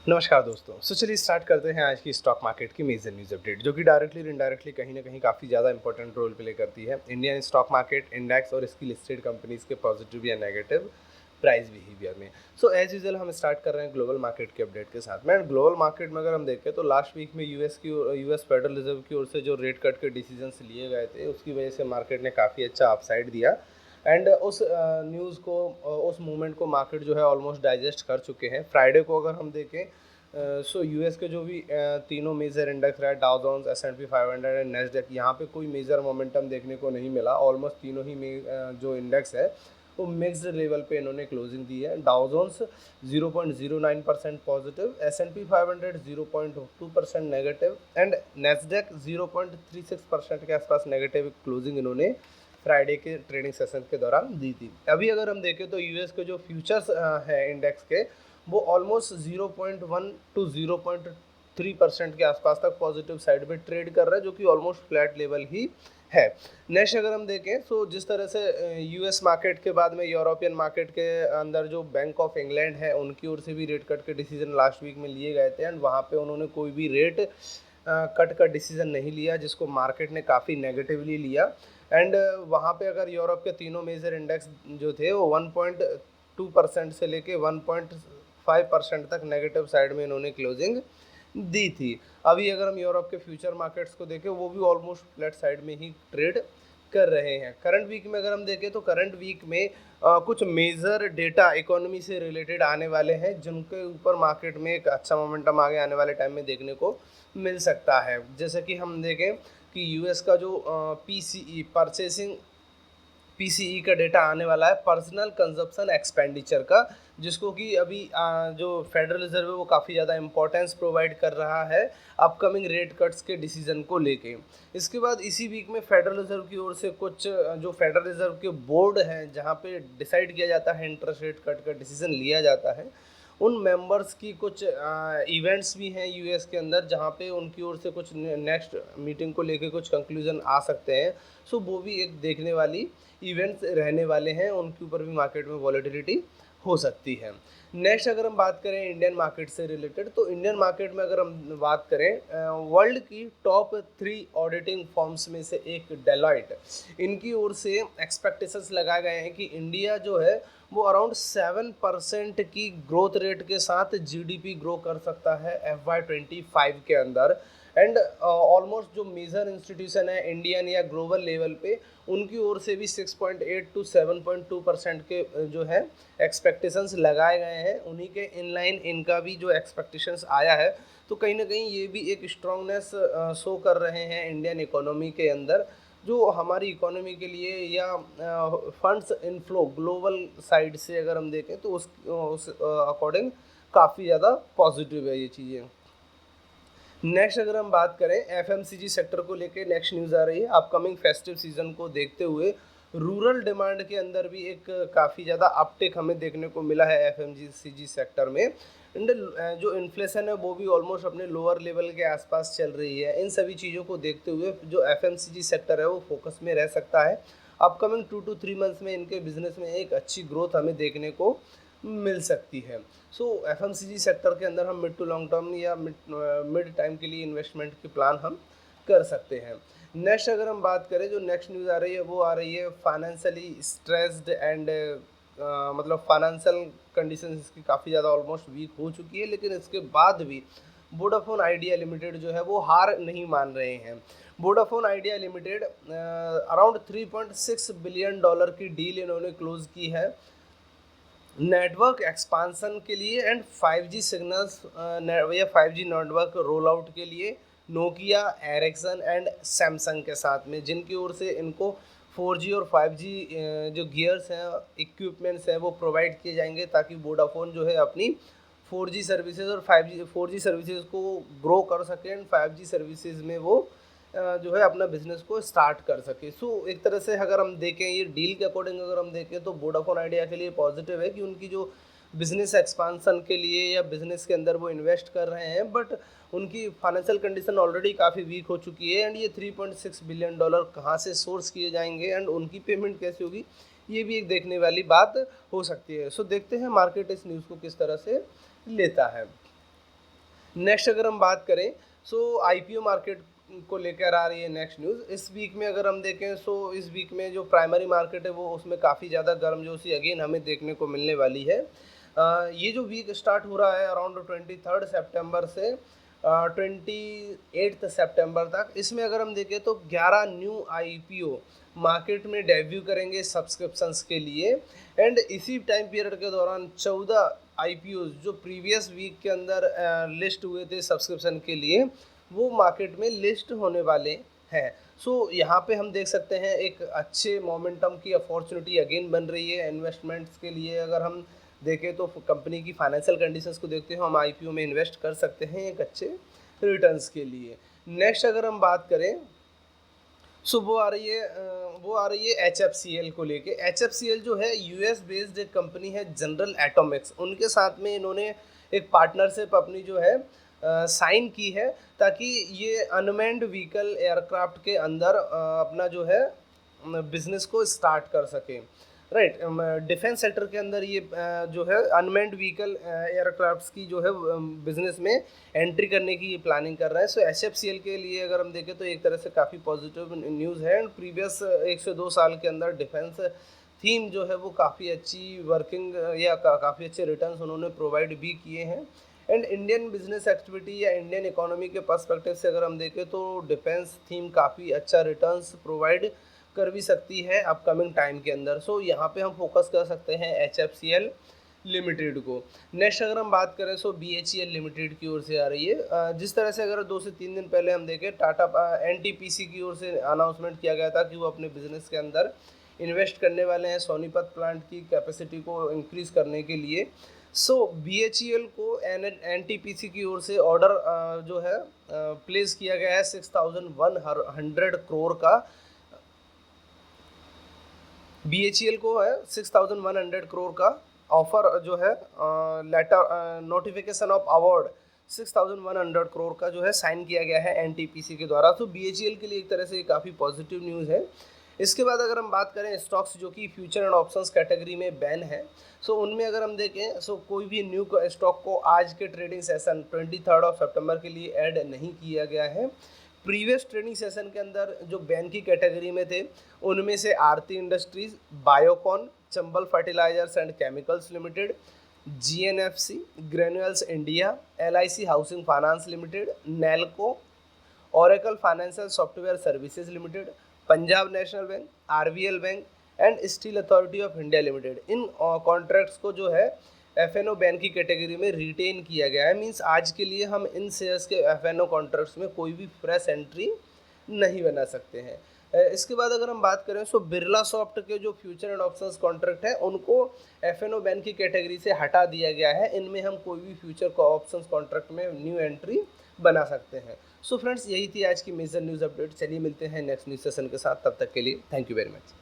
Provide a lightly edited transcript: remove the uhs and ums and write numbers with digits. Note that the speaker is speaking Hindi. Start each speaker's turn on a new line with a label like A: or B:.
A: नमस्कार दोस्तों। चलिए स्टार्ट करते हैं आज की स्टॉक मार्केट की मेजर न्यूज़ अपडेट, जो कि डायरेक्टली और इनडायरेक्टली कहीं ना कहीं काफ़ी ज़्यादा इंपॉर्टेंट रोल प्ले करती है इंडियन स्टॉक मार्केट इंडेक्स और इसकी लिस्टेड कंपनीज के पॉजिटिव या नेगेटिव प्राइस बिहेवियर में। एज यूजल हम स्टार्ट कर रहे हैं ग्लोबल मार्केट के अपडेट के साथ में। ग्लोबल मार्केट में अगर हम देखें तो लास्ट वीक में यूएस फेडरल रिजर्व की ओर से जो रेट कट के डिसीजंस लिए गए थे, उसकी वजह से मार्केट ने काफ़ी अच्छा अपसाइड दिया। एंड उस न्यूज़ को, उस मूवमेंट को मार्केट जो है ऑलमोस्ट डाइजेस्ट कर चुके हैं। फ्राइडे को अगर हम देखें यूएस के जो भी तीनों मेजर इंडेक्स रहा, Dow Jones, S&P 500 and Nasdaq, यहाँ पे कोई मेजर मोमेंटम देखने को नहीं मिला। ऑलमोस्ट तीनों ही जो इंडेक्स है वो मिक्स्ड लेवल पे इन्होंने क्लोजिंग दी है। Dow Jones 0.09% positive, S&P 500 0.2% negative and Nasdaq 0.36% के आसपास नेगेटिव क्लोजिंग इन्होंने फ्राइडे के ट्रेडिंग सेशन के दौरान दी थी। अभी अगर हम देखें तो यूएस के जो फ्यूचर्स है इंडेक्स के, वो ऑलमोस्ट 0.1 टू 0.3% के आसपास तक पॉजिटिव साइड पे ट्रेड कर रहा है, जो कि ऑलमोस्ट फ्लैट लेवल ही है। नेक्स्ट अगर हम देखें तो जिस तरह से यूएस मार्केट के बाद में यूरोपियन मार्केट के अंदर जो बैंक ऑफ इंग्लैंड है, उनकी ओर से भी रेट कट के डिसीजन लास्ट वीक में लिए गए थे एंड वहाँ पे उन्होंने कोई भी रेट कट का डिसीजन नहीं लिया, जिसको मार्केट ने काफ़ी नेगेटिवली लिया। एंड वहाँ पे अगर यूरोप के तीनों मेजर इंडेक्स जो थे वो 1.2% से लेके 1.5% तक नेगेटिव साइड में इन्होंने क्लोजिंग दी थी। अभी अगर हम यूरोप के फ्यूचर मार्केट्स को देखें, वो भी ऑलमोस्ट फ्लैट साइड में ही ट्रेड कर रहे हैं। करंट वीक में अगर हम देखें तो करंट वीक में कुछ मेजर डेटा इकोनॉमी से रिलेटेड आने वाले हैं, जिनके ऊपर मार्केट में एक अच्छा मोमेंटम आगे आने वाले टाइम में देखने को मिल सकता है। जैसे कि हम देखें कि यूएस का जो पीसीई का डेटा आने वाला है, पर्सनल कंजप्शन एक्सपेंडिचर का, जिसको कि अभी जो फेडरल रिजर्व है वो काफ़ी ज़्यादा इंपॉर्टेंस प्रोवाइड कर रहा है अपकमिंग रेट कट्स के डिसीजन को लेके। इसके बाद इसी वीक में फेडरल रिजर्व की ओर से कुछ जो फेडरल रिजर्व के बोर्ड हैं, जहाँ पे डिसाइड किया जाता है इंटरेस्ट रेट कट का डिसीजन लिया जाता है, उन मेंबर्स की कुछ इवेंट्स भी हैं यूएस के अंदर, जहाँ पे उनकी ओर से कुछ नेक्स्ट मीटिंग को लेके कुछ कंक्लूजन आ सकते हैं। वो भी एक देखने वाली इवेंट्स रहने वाले हैं, उनके ऊपर भी मार्केट में वॉलेटिलिटी हो सकती है। नेक्स्ट अगर हम बात करें इंडियन मार्केट से रिलेटेड, तो इंडियन मार्केट में अगर हम बात करें, वर्ल्ड की टॉप 3 ऑडिटिंग फर्म्स में से एक डेलॉइट, इनकी ओर से एक्सपेक्टेशंस लगाए गए हैं कि इंडिया जो है वो अराउंड 7% की ग्रोथ रेट के साथ जीडीपी ग्रो कर सकता है FY25 के अंदर। एंड ऑलमोस्ट जो मेजर इंस्टीट्यूशन है इंडियन या ग्लोबल लेवल पे, उनकी ओर से भी 6.8 टू 7.2% के जो है एक्सपेक्टेशंस लगाए गए हैं। उन्हीं के इनलाइन इनका भी जो एक्सपेक्टेशंस आया है, तो कहीं ना कहीं ये भी एक स्ट्रांगनेस शो कर रहे हैं इंडियन इकोनॉमी के अंदर, जो हमारी इकोनॉमी के लिए या फंड्स इनफ्लो ग्लोबल साइड से अगर हम देखें तो उस अकॉर्डिंग काफ़ी ज़्यादा पॉजिटिव है ये चीज़ें। नेक्स्ट अगर हम बात करें एफएमसीजी सेक्टर को लेके, नेक्स्ट न्यूज़ आ रही है अपकमिंग फेस्टिव सीजन को देखते हुए रूरल डिमांड के अंदर भी एक काफ़ी ज़्यादा अपटेक हमें देखने को मिला है एफएमसीजी सेक्टर में। एंड जो इन्फ्लेशन है वो भी ऑलमोस्ट अपने लोअर लेवल के आसपास चल रही है। इन सभी चीज़ों को देखते हुए जो एफएमसीजी सेक्टर है वो फोकस में रह सकता है। अपकमिंग 2 to 3 मंथ्स में इनके बिजनेस में एक अच्छी ग्रोथ हमें देखने को मिल सकती है। एफएमसीजी सेक्टर के अंदर हम मिड टू लॉन्ग टर्म या मिड टाइम के लिए इन्वेस्टमेंट की प्लान हम कर सकते हैं। नेक्स्ट अगर हम बात करें, जो नेक्स्ट न्यूज़ आ रही है वो आ रही है फाइनेंशियली स्ट्रेस्ड एंड मतलब फाइनेंशियल कंडीशन इसकी काफ़ी ज़्यादा ऑलमोस्ट वीक हो चुकी है, लेकिन इसके बाद भी वोडाफोन आइडिया लिमिटेड जो है वो हार नहीं मान रहे हैं। Vodafone idea limited around $3.6 billion की डील इन्होंने क्लोज की है नेटवर्क एक्सपांसन के लिए एंड 5G सिग्नल्स या 5G नेटवर्क रोल आउट के लिए नोकिया, एरिक्सन एंड सैमसंग के साथ में, जिनकी ओर से इनको 4G और 5G जो गियर्स हैं, इक्विपमेंट्स हैं, वो प्रोवाइड किए जाएंगे, ताकि वोडाफोन जो है अपनी 4G सर्विसेज और 4G सर्विसेज को ग्रो कर सके एंड 5G सर्विसेज में वो जो है अपना बिजनेस को स्टार्ट कर सके। एक तरह से अगर हम देखें ये डील के अकॉर्डिंग अगर हम देखें तो वोडाफोन आइडिया के लिए पॉजिटिव है कि उनकी जो बिजनेस एक्सपांसन के लिए या बिजनेस के अंदर वो इन्वेस्ट कर रहे हैं, बट उनकी फाइनेंशियल कंडीशन ऑलरेडी काफ़ी वीक हो चुकी है। एंड ये $3.6 बिलियन कहाँ से सोर्स किए जाएंगे एंड उनकी पेमेंट कैसे होगी, ये भी एक देखने वाली बात हो सकती है। देखते हैं मार्केट इस न्यूज़ को किस तरह से लेता है। नेक्स्ट अगर हम बात करें सो आईपीओ मार्केट को लेकर आ रही है नेक्स्ट न्यूज़। इस वीक में अगर हम देखें सो इस वीक में जो प्राइमरी मार्केट है वो उसमें काफ़ी ज़्यादा गर्मजोशी अगेन हमें देखने को मिलने वाली है। ये जो वीक स्टार्ट हो रहा है अराउंड 23 सितंबर से 28 सितंबर तक, इसमें अगर हम देखें तो 11 न्यू आईपीओ मार्केट में डेब्यू करेंगे सब्सक्रिप्शंस के लिए। एंड इसी टाइम पीरियड के दौरान 14 आईपीओ जो प्रीवियस वीक के अंदर लिस्ट हुए थे सब्सक्रिप्शन के लिए वो मार्केट में लिस्ट होने वाले हैं। सो यहाँ पे हम देख सकते हैं एक अच्छे मोमेंटम की अपॉर्चुनिटी अगेन बन रही है इन्वेस्टमेंट्स के लिए। अगर हम देखें तो कंपनी की फाइनेंशियल कंडीशंस को देखते हुए हम आईपीओ में इन्वेस्ट कर सकते हैं एक अच्छे रिटर्न्स के लिए। नेक्स्ट अगर हम बात करें सो वो आ रही है HFCL को लेके। HFCL जो है यूएस बेस्ड एक कंपनी है जनरल एटॉमिक्स, उनके साथ में इन्होंने एक पार्टनरशिप अपनी जो है साइन की है ताकि ये अनमैन्ड व्हीकल एयरक्राफ्ट के अंदर अपना जो है बिजनेस को स्टार्ट कर सके। राइट, डिफेंस सेक्टर के अंदर ये जो है अनमैन्ड व्हीकल एयरक्राफ्ट्स की जो है बिजनेस में एंट्री करने की ये प्लानिंग कर रहा है। सो HFCL के लिए अगर हम देखें तो एक तरह से काफ़ी पॉजिटिव न्यूज़ है। एंड प्रीवियस 1 से 2 साल के अंदर डिफेंस थीम जो है वो काफ़ी अच्छी वर्किंग या काफ़ी अच्छे रिटर्न्स उन्होंने प्रोवाइड भी किए हैं। एंड इंडियन बिजनेस एक्टिविटी या इंडियन इकोनॉमी के पर्सपेक्टिव से अगर हम देखें तो डिफेंस थीम काफ़ी अच्छा रिटर्न्स प्रोवाइड कर भी सकती है अपकमिंग टाइम के अंदर। सो यहाँ पे हम फोकस कर सकते हैं HFCL लिमिटेड को। नेक्स्ट अगर हम बात करें सो BHEL लिमिटेड की ओर से आ रही है। जिस तरह से अगर 2 से 3 दिन पहले हम देखें टाटा NTPC की ओर से अनाउंसमेंट किया गया था कि वो अपने बिजनेस के अंदर इन्वेस्ट करने वाले हैं सोनीपत प्लांट की कैपेसिटी को इंक्रीज़ करने के लिए। सो BHEL को NTPC की ओर से ऑर्डर जो है प्लेस किया गया है 6100 करोड़ का। BHEL को है 6100 करोड़ का ऑफर जो है letter notification of award 6100 crore का जो है साइन किया गया है NTPC के द्वारा। तो BHEL के लिए एक तरह से काफ़ी पॉजिटिव न्यूज़ है। इसके बाद अगर हम बात करें स्टॉक्स जो कि फ्यूचर एंड ऑप्शंस कैटेगरी में बैन है, सो उनमें अगर हम देखें सो कोई भी न्यू स्टॉक को आज के ट्रेडिंग सेशन 23 सितंबर के लिए ऐड नहीं किया गया है। प्रीवियस ट्रेडिंग सेशन के अंदर जो बैन की कैटेगरी में थे उनमें से Aarti Industries, Biocon, Chambal Fertilisers and Chemicals Limited, GNFC, Granules India, LIC Housing Finance Limited, Nelco, Oracle Financial Software Services Limited, Punjab National Bank, RBL Bank and Steel Authority of India Limited, इन कॉन्ट्रैक्ट्स को जो है FNO बैन की कैटेगरी में रिटेन किया गया है। मींस आज के लिए हम इन शेयर्स के FNO कॉन्ट्रैक्ट्स में कोई भी फ्रेश एंट्री नहीं बना सकते हैं। इसके बाद अगर हम बात करें सो बिरला सॉफ्ट के जो फ्यूचर एंड ऑप्शंस कॉन्ट्रैक्ट है उनको FNO बैन की कैटेगरी से हटा दिया गया है। इनमें हम कोई भी फ्यूचर को ऑप्शंस कॉन्ट्रैक्ट में न्यू एंट्री बना सकते हैं। सो फ्रेंड्स, यही थी आज की मेजर न्यूज़ अपडेट। चलिए मिलते हैं नेक्स्ट न्यूज़ सेशन के साथ, तब तक के लिए थैंक यू वेरी मच।